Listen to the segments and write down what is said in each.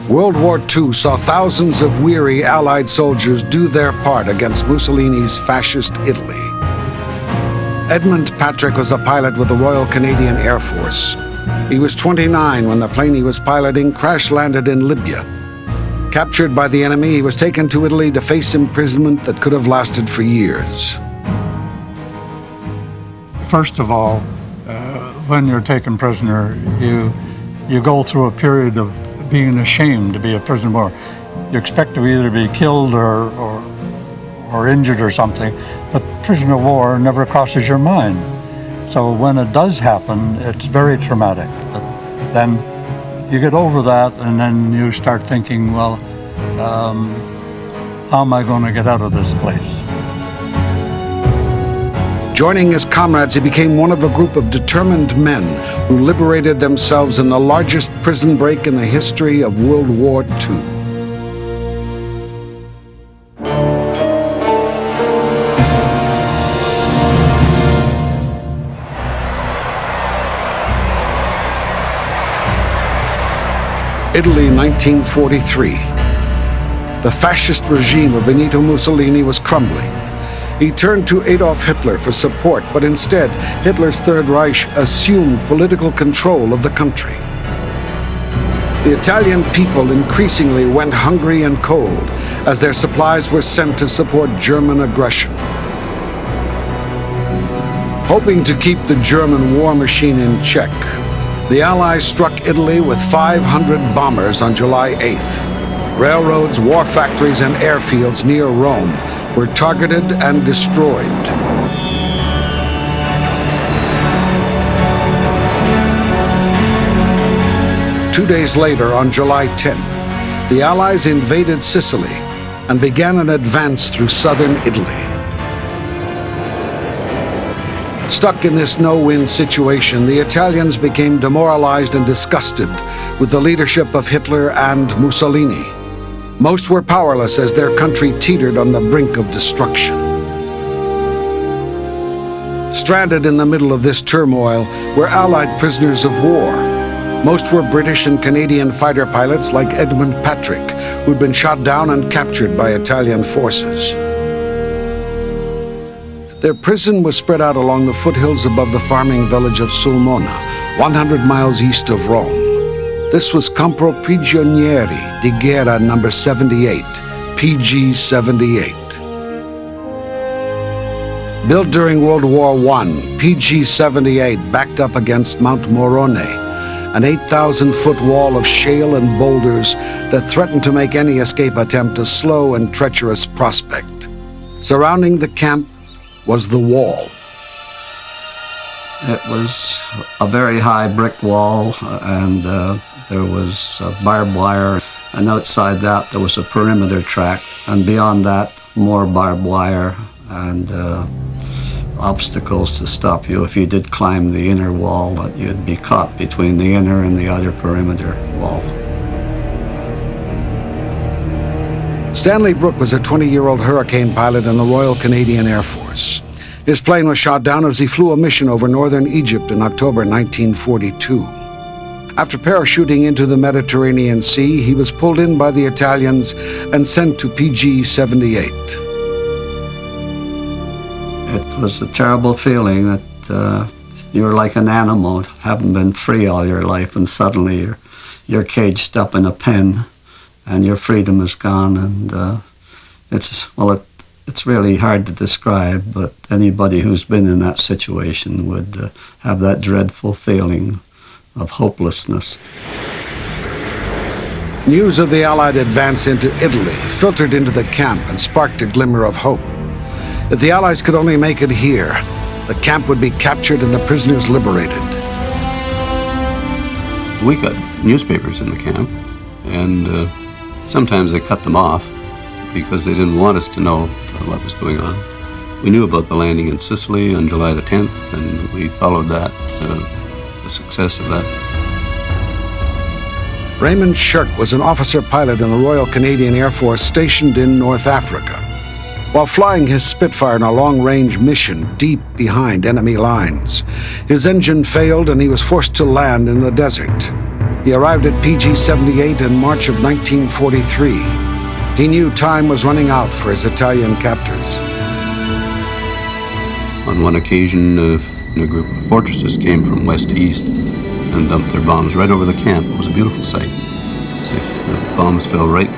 World War II saw thousands of weary Allied soldiers do their part against Mussolini's fascist Italy. Edmund Patrick was a pilot with the Royal Canadian Air Force. He was 29 when the plane he was piloting crash-landed in Libya. Captured by the enemy, he was taken to Italy to face imprisonment that could have lasted for years. First of all, when you're taken prisoner, you go through a period of being ashamed to be a prisoner of war. You expect to either be killed or injured or something, but prisoner of war never crosses your mind. So when it does happen, it's very traumatic. But then you get over that, and then you start thinking, well, how am I going to get out of this place? Joining his comrades, he became one of a group of determined men who liberated themselves in the largest prison break in the history of World War II. Italy, 1943. The fascist regime of Benito Mussolini was crumbling. He turned to Adolf Hitler for support, but instead, Hitler's Third Reich assumed political control of the country. The Italian people increasingly went hungry and cold as their supplies were sent to support German aggression. Hoping to keep the German war machine in check, the Allies struck Italy with 500 bombers on July 8th. Railroads, war factories, and airfields near Rome were targeted and destroyed. Two days later, on July 10th, the Allies invaded Sicily and began an advance through southern Italy. Stuck in this no-win situation, the Italians became demoralized and disgusted with the leadership of Hitler and Mussolini. Most were powerless as their country teetered on the brink of destruction. Stranded in the middle of this turmoil were Allied prisoners of war. Most were British and Canadian fighter pilots like Edmund Patrick, who'd been shot down and captured by Italian forces. Their prison was spread out along the foothills above the farming village of Sulmona, 100 miles east of Rome. This was Campo Prigione di Guerra number 78, PG-78. Built during World War I, PG-78 backed up against Mount Morone, an 8,000-foot wall of shale and boulders that threatened to make any escape attempt a slow and treacherous prospect. Surrounding the camp was the wall. It was a very high brick wall, and there was barbed wire, and outside that there was a perimeter track, and beyond that more barbed wire and obstacles to stop you if you did climb the inner wall, that you'd be caught between the inner and the outer perimeter wall. Stanley Brooke was a 20-year-old Hurricane pilot in the Royal Canadian Air Force. His plane was shot down as he flew a mission over northern Egypt in October 1942. After parachuting into the Mediterranean Sea, he was pulled in by the Italians and sent to PG-78. It was a terrible feeling that you're like an animal, haven't been free all your life, and suddenly you're caged up in a pen and your freedom is gone. And it's really hard to describe, but anybody who's been in that situation would have that dreadful feeling of hopelessness. News of the Allied advance into Italy filtered into the camp and sparked a glimmer of hope. If the Allies could only make it here, the camp would be captured and the prisoners liberated. We got newspapers in the camp, and sometimes they cut them off because they didn't want us to know what was going on. We knew about the landing in Sicily on July the 10th, and we followed that, the success of that. Raymond Shirk was an officer pilot in the Royal Canadian Air Force stationed in North Africa. While flying his Spitfire on a long-range mission deep behind enemy lines, his engine failed and he was forced to land in the desert. He arrived at PG-78 in March of 1943. He knew time was running out for his Italian captors. On one occasion, a group of fortresses came from west to east and dumped their bombs right over the camp. It was a beautiful sight. As if the bombs fell right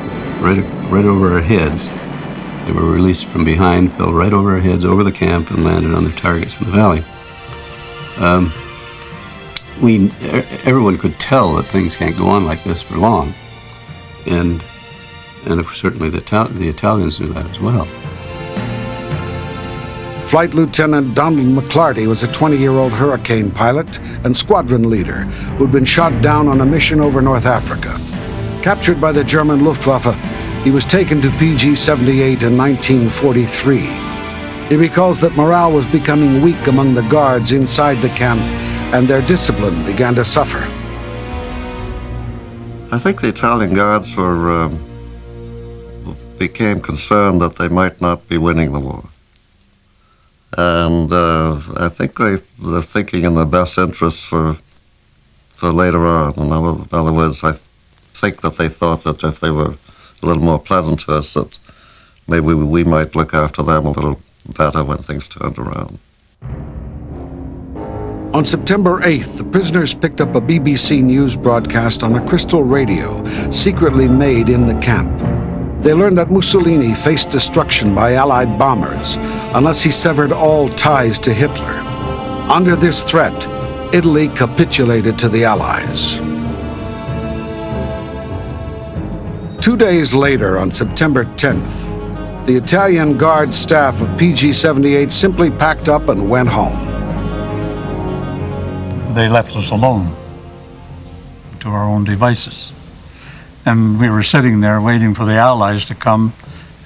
over our heads. They were released from behind, fell right over our heads, over the camp, and landed on their targets in the valley. Everyone could tell that things can't go on like this for long, and certainly the Italians knew that as well. Flight Lieutenant Donald McClarty was a 20-year-old Hurricane pilot and squadron leader who'd been shot down on a mission over North Africa. Captured by the German Luftwaffe, he was taken to PG-78 in 1943. He recalls that morale was becoming weak among the guards inside the camp, and their discipline began to suffer. I think the Italian guards became concerned that they might not be winning the war. And I think they're thinking in the best interests for later on. In other words, I think that they thought that if they were a little more pleasant to us, that maybe we might look after them a little better when things turned around. On September 8th, the prisoners picked up a BBC News broadcast on a crystal radio secretly made in the camp. They learned that Mussolini faced destruction by Allied bombers unless he severed all ties to Hitler. Under this threat, Italy capitulated to the Allies. 2 days later, on September 10th, the Italian Guard staff of PG-78 simply packed up and went home. They left us alone to our own devices. And we were sitting there waiting for the Allies to come,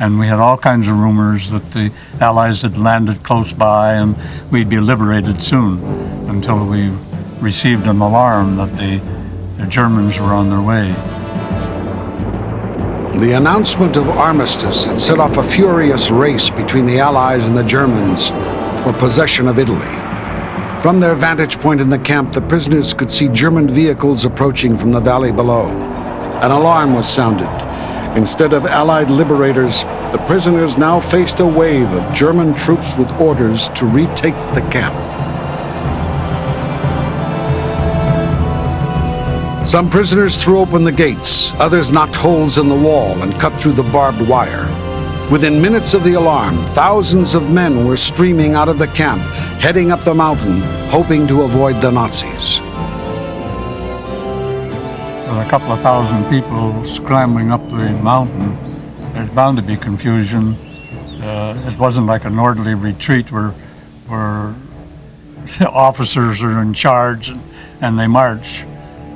and we had all kinds of rumors that the Allies had landed close by and we'd be liberated soon, until we received an alarm that the Germans were on their way. The announcement of armistice had set off a furious race between the Allies and the Germans for possession of Italy. From their vantage point in the camp, the prisoners could see German vehicles approaching from the valley below. An alarm was sounded. Instead of Allied liberators, the prisoners now faced a wave of German troops with orders to retake the camp. Some prisoners threw open the gates, others knocked holes in the wall and cut through the barbed wire. Within minutes of the alarm, thousands of men were streaming out of the camp, heading up the mountain, hoping to avoid the Nazis. With a couple of thousand people scrambling up the mountain, there's bound to be confusion. It wasn't like an orderly retreat where officers are in charge and they march,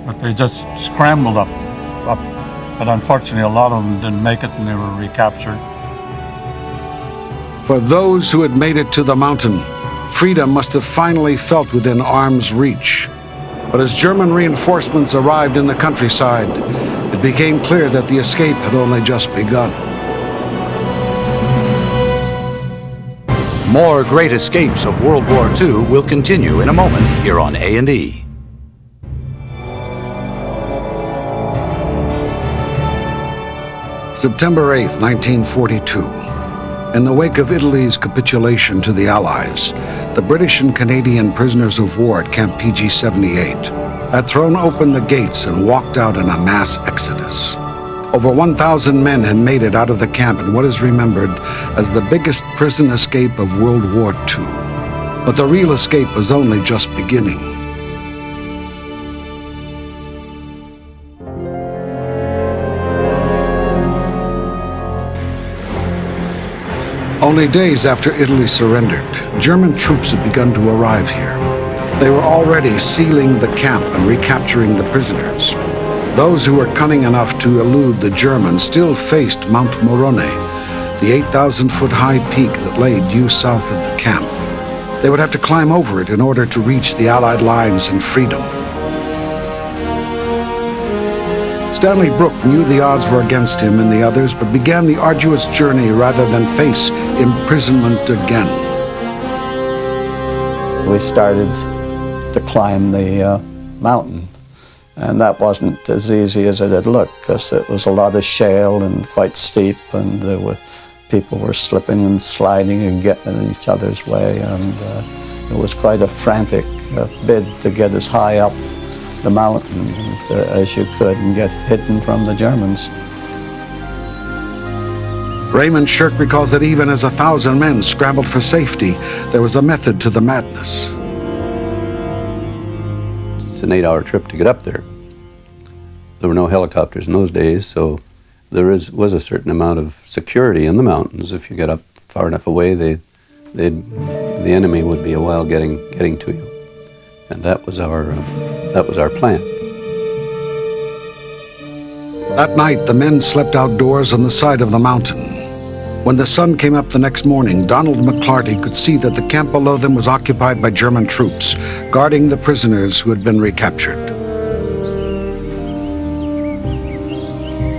but they just scrambled up. But unfortunately, a lot of them didn't make it and they were recaptured. For those who had made it to the mountain, freedom must have finally felt within arm's reach. But as German reinforcements arrived in the countryside, it became clear that the escape had only just begun. More great escapes of World War II will continue in a moment here on A&E. September 8th, 1942. In the wake of Italy's capitulation to the Allies, the British and Canadian prisoners of war at Camp PG-78 had thrown open the gates and walked out in a mass exodus. Over 1,000 men had made it out of the camp in what is remembered as the biggest prison escape of World War II. But the real escape was only just beginning. Only days after Italy surrendered, German troops had begun to arrive here. They were already sealing the camp and recapturing the prisoners. Those who were cunning enough to elude the Germans still faced Mount Morone, the 8,000-foot high peak that lay due south of the camp. They would have to climb over it in order to reach the Allied lines in freedom. Stanley Brooke knew the odds were against him and the others, but began the arduous journey rather than face imprisonment again. We started to climb the mountain, And that wasn't as easy as it had looked, because it was a lot of shale and quite steep, and people were slipping and sliding and getting in each other's way, and it was quite a frantic bid to get as high up the mountain as you could and get hidden from the Germans. Raymond Shirk recalls that even as 1,000 men scrambled for safety, there was a method to the madness. It's an 8-hour trip to get up there. There were no helicopters in those days, so there was a certain amount of security in the mountains. If you get up far enough away, the enemy would be a while getting to you, and that was our plan. That night, the men slept outdoors on the side of the mountain. When the sun came up the next morning, Donald McClarty could see that the camp below them was occupied by German troops, guarding the prisoners who had been recaptured.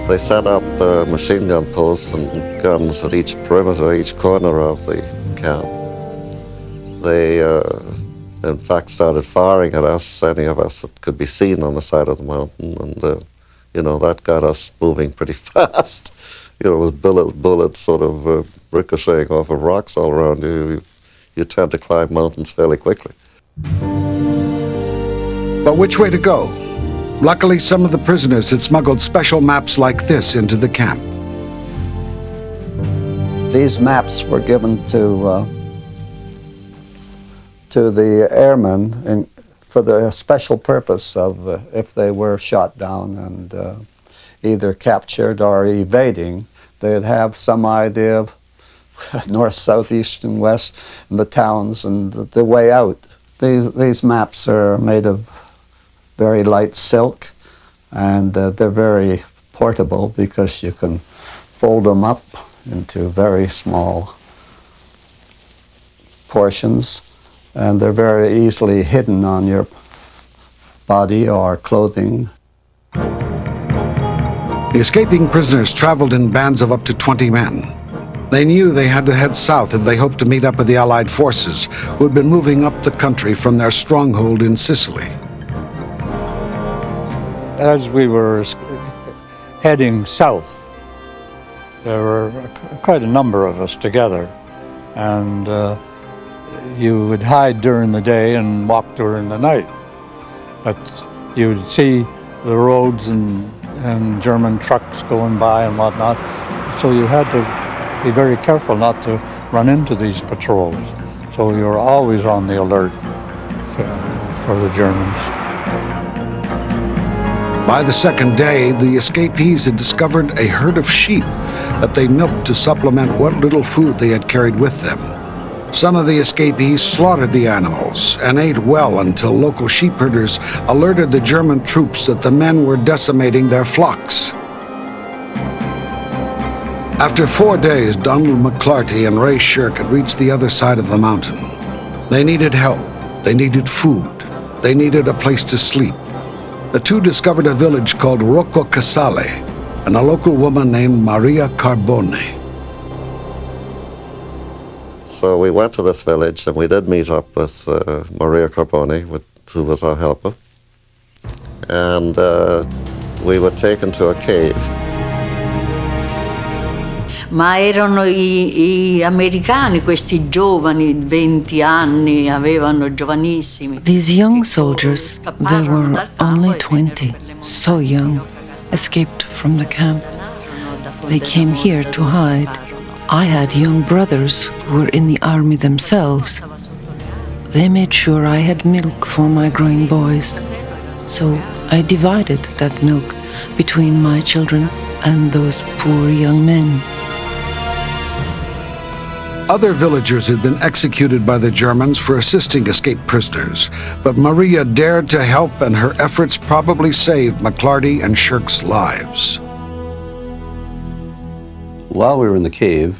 They set up machine gun posts and guns at each perimeter, each corner of the camp. They, in fact, started firing at us, any of us that could be seen on the side of the mountain, and you know, that got us moving pretty fast. You know, it was bullets sort of ricocheting off of rocks all around you. You tend to climb mountains fairly quickly. But which way to go? Luckily, some of the prisoners had smuggled special maps like this into the camp. These maps were given to the airmen for the special purpose of if they were shot down and either captured or evading, they'd have some idea of north, south, east, and west, and the towns and the way out. These maps are made of very light silk, and they're very portable because you can fold them up into very small portions, and they're very easily hidden on your body or clothing. The escaping prisoners traveled in bands of up to 20 men. They knew they had to head south if they hoped to meet up with the Allied forces, who had been moving up the country from their stronghold in Sicily. As we were heading south, there were quite a number of us together, and you would hide during the day and walk during the night. But you would see the roads and German trucks going by and whatnot, so you had to be very careful not to run into these patrols. So you were always on the alert for the Germans. By the second day, the escapees had discovered a herd of sheep that they milked to supplement what little food they had carried with them. Some of the escapees slaughtered the animals and ate well until local sheep herders alerted the German troops that the men were decimating their flocks. After 4 days, Donald McClarty and Ray Shirk had reached the other side of the mountain. They needed help, they needed food, they needed a place to sleep. The two discovered a village called Rocco Casale and a local woman named Maria Carbone. So we went to this village, and we did meet up with Maria Carbone, who was our helper. And we were taken to a cave. Ma erano i americani, questi giovani, 20 anni, avevano giovanissimi. These young soldiers, they were only 20, so young, escaped from the camp. They came here to hide. I had young brothers who were in the army themselves. They made sure I had milk for my growing boys. So I divided that milk between my children and those poor young men. Other villagers had been executed by the Germans for assisting escaped prisoners, but Maria dared to help, and her efforts probably saved McClarty and Shirk's lives. While we were in the cave,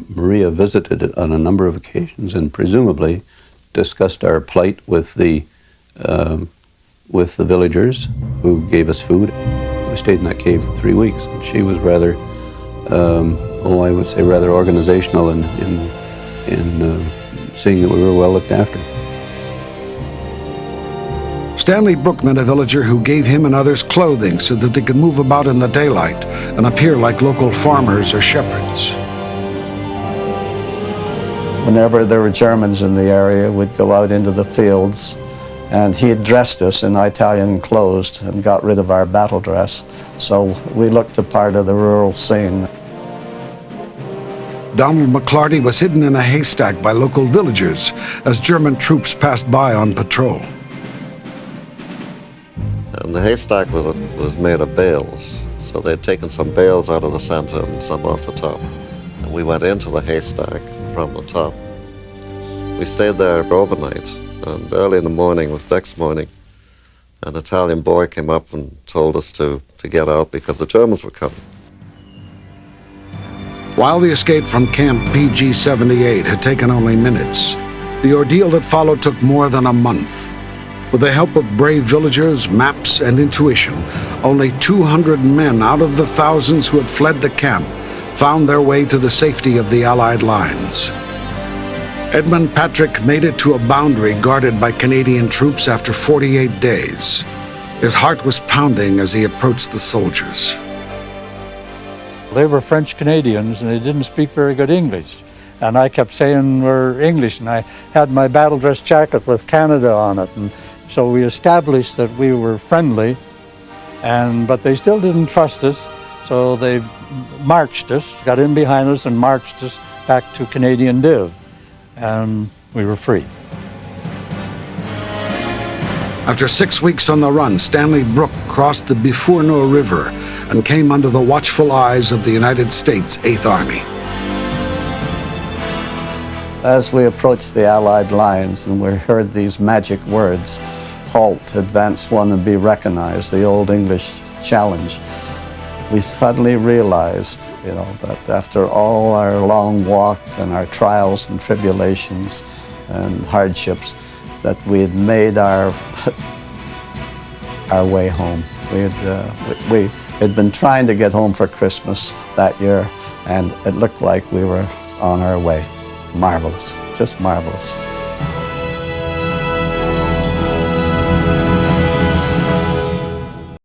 Maria visited it on a number of occasions and presumably discussed our plight with the villagers who gave us food. We stayed in that cave for 3 weeks, and she was rather, I would say rather organizational in seeing that we were well looked after. Stanley Brooke met a villager who gave him and others clothing so that they could move about in the daylight and appear like local farmers or shepherds. Whenever there were Germans in the area, we'd go out into the fields, and he had dressed us in Italian clothes and got rid of our battle dress, so we looked a part of the rural scene. Donald McClarty was hidden in a haystack by local villagers as German troops passed by on patrol. And the haystack was made of bales, so they'd taken some bales out of the center and some off the top. And we went into the haystack from the top. We stayed there overnight, and early in the morning, the next morning, an Italian boy came up and told us to get out because the Germans were coming. While the escape from Camp PG-78 had taken only minutes, the ordeal that followed took more than a month. With the help of brave villagers, maps, and intuition, only 200 men out of the thousands who had fled the camp found their way to the safety of the Allied lines. Edmund Patrick made it to a boundary guarded by Canadian troops after 48 days. His heart was pounding as he approached the soldiers. They were French Canadians and they didn't speak very good English. And I kept saying we're English, and I had my battle dress jacket with Canada on it. And so we established that we were friendly, but they still didn't trust us. So they marched us, got in behind us and marched us back to Canadian Div. And we were free. After 6 weeks on the run, Stanley Brooke crossed the Bifourneau River and came under the watchful eyes of the United States 8th Army. As we approached the Allied lines and we heard these magic words, halt, advance one and be recognized, the Old English challenge, we suddenly realized, that after all our long walk and our trials and tribulations and hardships, that we had made our way home. We had been trying to get home for Christmas that year, and it looked like we were on our way. Marvelous, just marvelous.